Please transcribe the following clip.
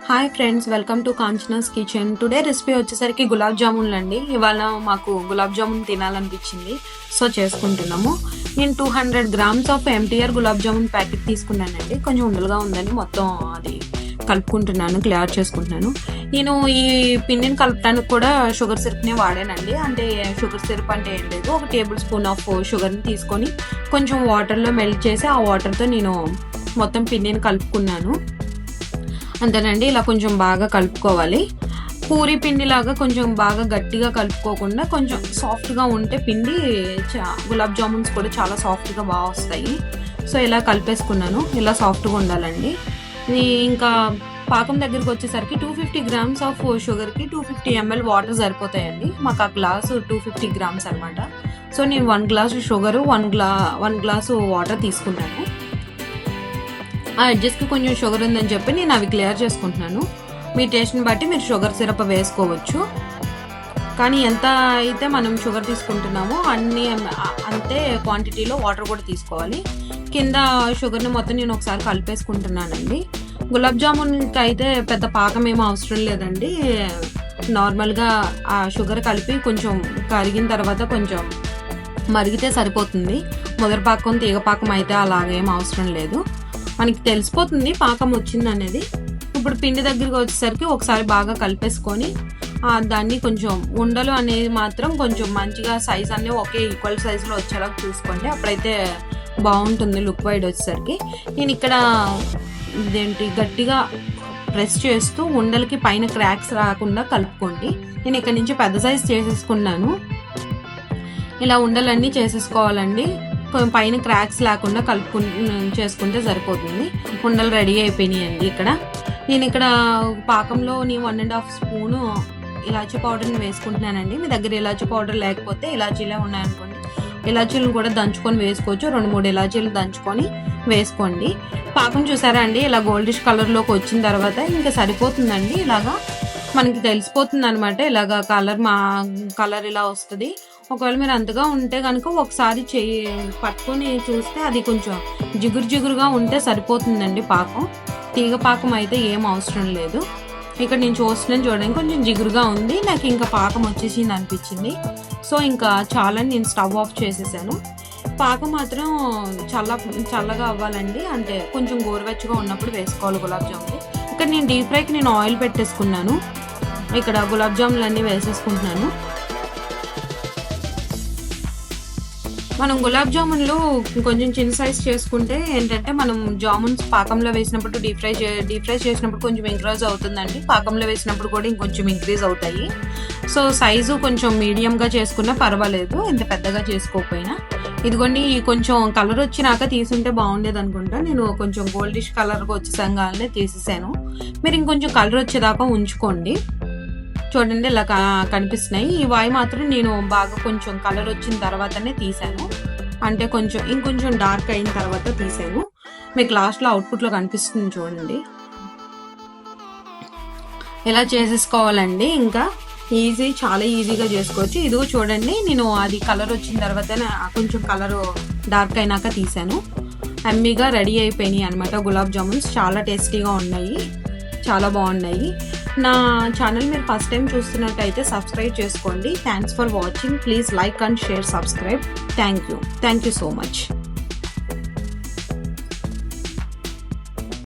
Hi friends, welcome to Kanchana's kitchen. Today recipe వచ్చేసరికి గులాబ్ జామున్లు అండి. ఇవాళ మాకు గులాబ్ జామున్ తినాలనిపించింది, సో చేసుకుంటున్నాము. నేను 200 grams of MTR gulab jamun packet తీసుకున్నానండి. కొంచెం ఉండలుగా ఉందని మొత్తం అది కలుపుకుంటున్నాను, క్లియర్ చేసుకుంటున్నాను. నేను ఈ పిండిని కలపడానికి కూడా షుగర్ సిరప్ని వాడానండి. అంటే షుగర్ సిరప్ అంటే ఏం లేదు, 1 tablespoon స్పూన్ ఆఫ్ షుగర్ని తీసుకొని కొంచెం వాటర్లో మెల్ట్ చేసి ఆ వాటర్తో నేను మొత్తం పిండిని కలుపుకున్నాను. అంతేనండి. ఇలా కొంచెం బాగా కలుపుకోవాలి. పూరి పిండిలాగా కొంచెం బాగా గట్టిగా కలుపుకోకుండా కొంచెం సాఫ్ట్గా ఉంటే పిండి గులాబ్ జామున్స్ కూడా చాలా సాఫ్ట్గా బాగా వస్తాయి. సో ఇలా కలిపేసుకున్నాను. ఇలా సాఫ్ట్గా ఉండాలండి. ఇది ఇంకా పాకం దగ్గరికి వచ్చేసరికి 250 grams ఆఫ్ షుగర్కి 250 ml వాటర్ సరిపోతాయండి. మాకు ఆ గ్లాసు 250 grams అనమాట. సో నేను 1 glass షుగరు 1 glass వాటర్ తీసుకున్నాను. ఆ ఎడ్జెస్కి కొంచెం షుగర్ ఉందని చెప్పి నేను అవి క్లియర్ చేసుకుంటున్నాను. మీ టేస్ట్ని బట్టి మీరు షుగర్ సిరప్ వేసుకోవచ్చు, కానీ ఎంత అయితే మనం షుగర్ తీసుకుంటున్నామో అంతే క్వాంటిటీలో వాటర్ కూడా తీసుకోవాలి. కింద షుగర్ని మొత్తం నేను ఒకసారి కలిపేసుకుంటున్నానండి. గులాబ్ జామున్కి అయితే పెద్ద పాకం ఏమీ అవసరం లేదండి. నార్మల్గా ఆ షుగర్ కలిపి కొంచెం కరిగిన తర్వాత కొంచెం మరిగితే సరిపోతుంది. మొదటి పాకం తీగ పాకం అయితే అలాగేం అవసరం లేదు. మనకి తెలిసిపోతుంది పాకం వచ్చింది అనేది. ఇప్పుడు పిండి దగ్గరికి వచ్చేసరికి ఒకసారి బాగా కలిపేసుకొని దాన్ని కొంచెం ఉండలు అనేది మాత్రం కొంచెం మంచిగా సైజ్ అన్నీ ఒకే ఈక్వల్ సైజులో వచ్చేలా చూసుకోండి. అప్పుడైతే బాగుంటుంది లుక్ వైడ్ వచ్చేసరికి. నేను ఇక్కడ గట్టిగా ప్రెస్ చేస్తూ ఉండలకి పైన క్రాక్స్ రాకుండా కలుపుకోండి. నేను ఇక్కడ నుంచి పెద్ద సైజ్ చేసేసుకున్నాను. ఇలా ఉండలన్నీ చేసేసుకోవాలండి. పైన క్రాక్స్ లేకుండా చేసుకుంటే సరిపోతుంది. ఉండలు రెడీ అయిపోయినాయండి. నేను ఇక్కడ పాకంలో 1.5 spoon ఇలాచీ పౌడర్ని వేసుకుంటున్నానండి. మీ దగ్గర ఇలాచీ పౌడర్ లేకపోతే ఇలాచీలే ఉన్నాయనుకోండి, ఇలాచీలను కూడా దంచుకొని వేసుకోవచ్చు. 2-3 ఇలాచీలు దంచుకొని వేసుకోండి. పాకం చూసారా అండి, ఇలా గోల్డిష్ కలర్లోకి వచ్చిన తర్వాత ఇంకా సరిపోతుందండి. ఇలాగా మనకి తెలిసిపోతుంది అనమాట. ఇలాగా కలర్ ఇలా వస్తుంది. ఒకవేళ మీరు అంతగా ఉంటే కనుక ఒకసారి పట్టుకొని చూస్తే అది కొంచెం జిగురుగా ఉంటే సరిపోతుందండి పాకం. తీగ పాకం అయితే ఏం అవసరం లేదు. ఇక్కడ నేను చూస్తున్నాను చూడండి, కొంచెం జిగురుగా ఉంది. నాకు ఇంకా పాకం వచ్చేసింది అనిపించింది. సో ఇంకా చాలా నేను స్టవ్ ఆఫ్ చేసేసాను. పాకం మాత్రం చల్లగా అవ్వాలండి. అంటే కొంచెం గోరువెచ్చగా ఉన్నప్పుడు వేసుకోవాలి గులాబ్ జాములు. ఇక్కడ నేను డీప్ ఫ్రైకి నేను ఆయిల్ పెట్టేసుకున్నాను. ఇక్కడ గులాబ్ జాములు అన్నీ వేసేసుకుంటున్నాను. మనం గులాబ్ జామున్లు కొంచెం చిన్న సైజ్ చేసుకుంటే ఏంటంటే మనం జామున్స్ పాకంలో వేసినప్పుడు డీప్ ఫ్రై చేసినప్పుడు కొంచెం ఇంక్రీజ్ అవుతుందండి. పాకంలో వేసినప్పుడు కూడా ఇంకొంచెం ఇంక్రీజ్ అవుతాయి. సో సైజు కొంచెం మీడియంగా చేసుకున్నా పర్వాలేదు, ఎంత పెద్దగా చేసుకోకపోయినా. ఇదిగోండి, కొంచెం కలర్ వచ్చినాక తీసుంటే బాగుండేది అనుకుంటా. నేను కొంచెం గోల్డిష్ కలర్గా వచ్చేసంగానే తీసేసాను. మీరు ఇంకొంచెం కలర్ వచ్చేదాకా ఉంచుకోండి. చూడండి ఇలా కనిపిస్తున్నాయి. ఈ వాయి మాత్రం నేను బాగా కొంచెం కలర్ వచ్చిన తర్వాతనే తీసాను. అంటే ఇంకొంచెం డార్క్ అయిన తర్వాత తీసాను. మీకు లాస్ట్లో అవుట్పుట్లో కనిపిస్తుంది చూడండి. ఇలా చేసేసుకోవాలండి. ఇంకా చాలా ఈజీగా చేసుకోవచ్చు. ఇదిగో చూడండి, నేను అది కలర్ వచ్చిన తర్వాతనే కొంచెం కలర్ డార్క్ అయినాక తీసాను. ఎమ్మీగా రెడీ అయిపోయినాయి అనమాట గులాబ్ జామున్స్. చాలా టేస్టీగా ఉన్నాయి, చాలా బాగున్నాయి. నా ఛానల్ మీరు ఫస్ట్ టైం చూస్తున్నట్టయితే సబ్స్క్రైబ్ చేసుకోండి. Thanks for watching. Please like and share, subscribe. Thank you so much.